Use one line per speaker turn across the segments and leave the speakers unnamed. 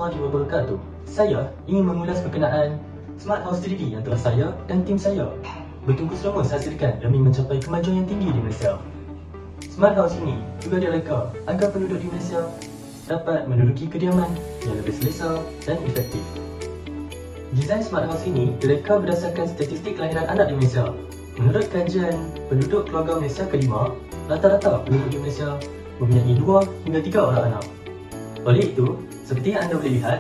warahmatullahi wabarakatuh. Saya ingin mengulas berkenaan Smart House 3D yang telah saya dan tim saya bertungkus lumus hasilkan demi mencapai kemajuan yang tinggi di Malaysia. Smart House ini juga direka agar penduduk di Malaysia dapat menduduki kediaman yang lebih selesa dan efektif. Desain Smart House ini direka berdasarkan statistik kelahiran anak di Malaysia. Menurut kajian penduduk keluarga Malaysia kelima, rata-rata penduduk di Malaysia mempunyai 2 hingga 3 orang anak. Oleh itu, seperti yang anda boleh lihat,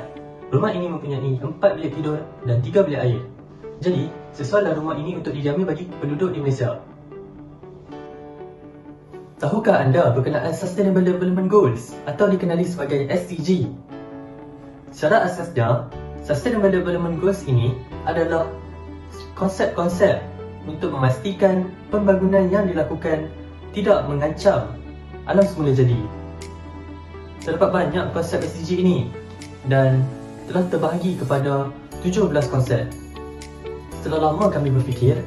rumah ini mempunyai 4 bilik tidur dan 3 bilik air. Jadi, sesuailah rumah ini untuk didiami bagi penduduk di Malaysia. Tahukah anda berkenaan Sustainable Development Goals atau dikenali sebagai SDG? Secara asasnya, Sustainable Development Goals ini adalah konsep-konsep untuk memastikan pembangunan yang dilakukan tidak mengancam alam semula jadi. Terdapat banyak konsep SDG ini dan telah terbahagi kepada 17 konsep. Setelah lama kami berfikir,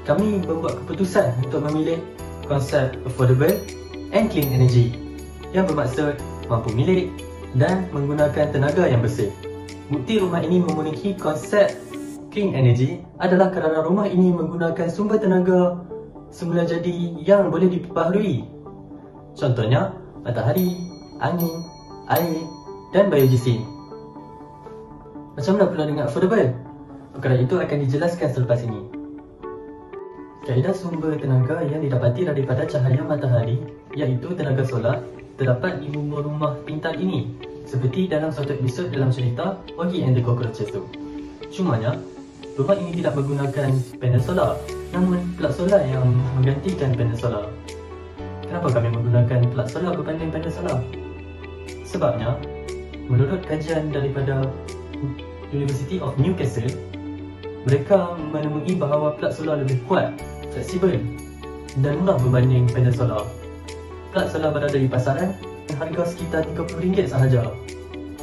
kami membuat keputusan untuk memilih konsep Affordable and Clean Energy yang bermaksud mampu milik dan menggunakan tenaga yang bersih. Bukti rumah ini memenuhi konsep Clean Energy adalah kerana rumah ini menggunakan sumber tenaga semula jadi yang boleh diperbaharui. Contohnya, matahari, angin, air dan biogesin. Macam mana pula dengan affordable? Perkara itu akan dijelaskan selepas ini. Kaedah sumber tenaga yang didapati daripada cahaya matahari, iaitu tenaga solar, terdapat di rumah pintar ini, seperti dalam suatu episod dalam cerita Oggy and the Cockroaches tu. Cumanya, rumah ini tidak menggunakan panel solar, namun plug solar yang menggantikan panel solar. Kenapa kami menggunakan plug solar berbanding panel solar? Sebabnya, menurut kajian daripada University of Newcastle, mereka menemui bahawa plug solar lebih kuat, fleksibel dan murah berbanding panel solar. Plug solar berada di pasaran dengan harga sekitar RM30 sahaja,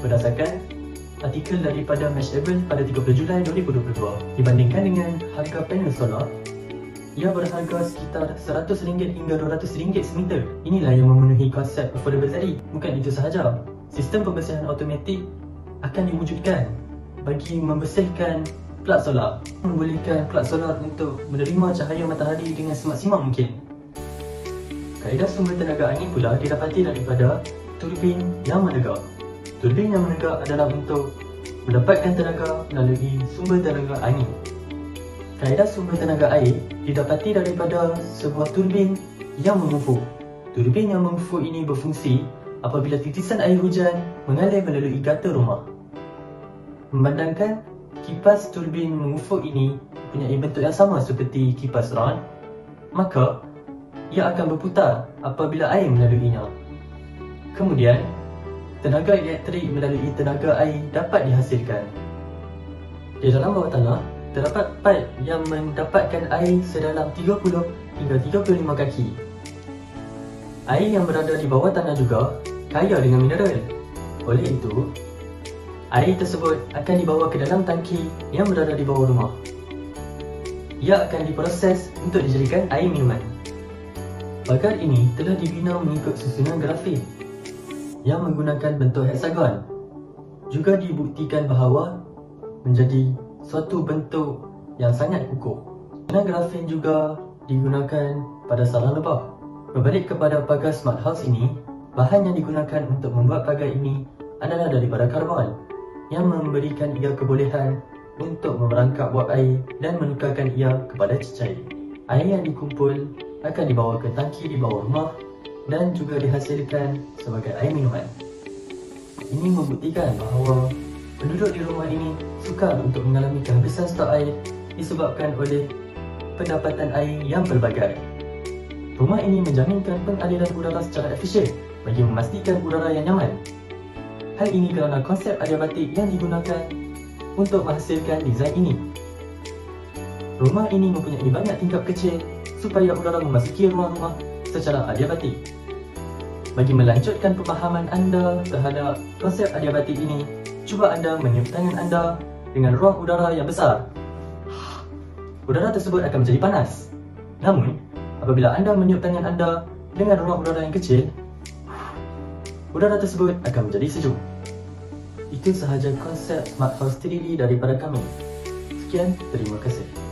berdasarkan artikel daripada Mashable pada 30 Julai 2022. Dibandingkan dengan harga panel solar, ia berharga sekitar RM100 hingga RM200 semeter. Inilah yang memenuhi konsep affordable tadi. Bukan itu sahaja, sistem pembersihan automatik akan diwujudkan bagi membersihkan plug solar, membolehkan plug solar untuk menerima cahaya matahari dengan semaksimal mungkin. Kaedah sumber tenaga angin pula didapati daripada turbin yang menegak. Turbin yang menegak adalah untuk mendapatkan tenaga melalui sumber tenaga angin. Kaedah sumber tenaga air didapati daripada sebuah turbin yang memufuk. Turbin yang memufuk ini berfungsi apabila titisan air hujan mengalir melalui gutter rumah. Memandangkan kipas turbin memufuk ini mempunyai bentuk yang sama seperti kipas round, maka ia akan berputar apabila air melaluinya. Kemudian, tenaga elektrik melalui tenaga air dapat dihasilkan. Di dalam bawah tanah, terdapat pipe yang mendapatkan air sedalam 30 hingga 35 kaki. Air yang berada di bawah tanah juga kaya dengan mineral. Oleh itu, air tersebut akan dibawa ke dalam tangki yang berada di bawah rumah. Ia akan diproses untuk dijadikan air minuman. Pagar ini telah dibina mengikut susunan grafik yang menggunakan bentuk heksagon. Juga dibuktikan bahawa menjadi suatu bentuk yang sangat kukuh. Benang grafin juga digunakan pada sarang lebah. Berbalik kepada pagar Smart House ini, bahan yang digunakan untuk membuat pagar ini adalah daripada karbon yang memberikan ia kebolehan untuk memerangkap buah air dan menukarkan ia kepada cecair. Air yang dikumpul akan dibawa ke tangki di bawah rumah dan juga dihasilkan sebagai air minuman. Ini membuktikan bahawa penduduk di rumah ini sukar untuk mengalami kehabisan stok air disebabkan oleh pendapatan air yang pelbagai. Rumah ini menjaminkan pengaliran udara secara efisien bagi memastikan udara yang nyaman. Hal ini kerana konsep adiabatik yang digunakan untuk menghasilkan desain ini. Rumah ini mempunyai banyak tingkap kecil supaya udara memasuki ruang rumah secara adiabatik. Bagi melanjutkan pemahaman anda terhadap konsep adiabatik ini, cuba anda meniup tangan anda dengan ruang udara yang besar. Udara tersebut akan menjadi panas. Namun, apabila anda meniup tangan anda dengan ruang udara yang kecil, udara tersebut akan menjadi sejuk. Itu sahaja konsep Smart House 3D daripada kami. Sekian, terima kasih.